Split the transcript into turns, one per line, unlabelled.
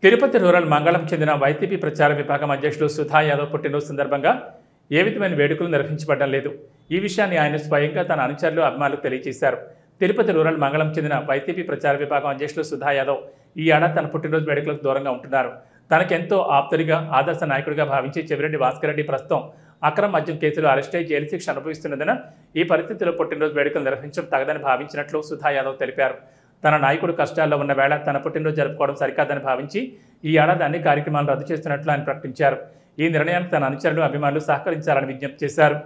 Tirupati rural మంగళం చెందిన YCP ప్రచార విభాగం అధ్యక్షులు సుధా యాదవ్ పుట్టినరోజు సందర్భంగా ఏ విధమైన వేడుకలు నిర్వహించబడడం లేదు. ఈ విషయాన్ని ఆయన స్వయంగా తన అనుచరులు అభిమానులకు తెలియజేశారు. తిరుపతి రూరల్ మంగళం చెందిన వైసీపీ ప్రచార విభాగం అధ్యక్షులు సుధా యాదవ్ ఈ ఏడాది తన పుట్టినరోజు వేడుకలకు దూరంగా ఉంటున్నారు. తనకెంతో ఆప్తుడిగా ఆదర్శ నాయకుడిగా భావించి చెవిరెడ్డి భాస్కర్ రెడ్డి ప్రస్తుతం అక్రమ మద్యం కేసులో అరెస్ట్ అయి జైలు శిక్ష అనుభవిస్తున్నందున ఈ పరిస్థితిలో పుట్టినరోజు వేడుకలు నిర్వహించడం తగదని భావించినట్లు సుధా యాదవ్ తెలిపారు. తన నాయకుడు కష్టాల్లో ఉన్న వేళ తన పుట్టినరోజు జరుపుకోవడం సరికాదని భావించి ఈ ఏడాది అన్ని కార్యక్రమాలను రద్దు చేస్తున్నట్లు ఆయన ప్రకటించారు. ఈ నిర్ణయానికి తన అనుచరులు అభిమానులు సహకరించాలని విజ్ఞప్తి చేశారు.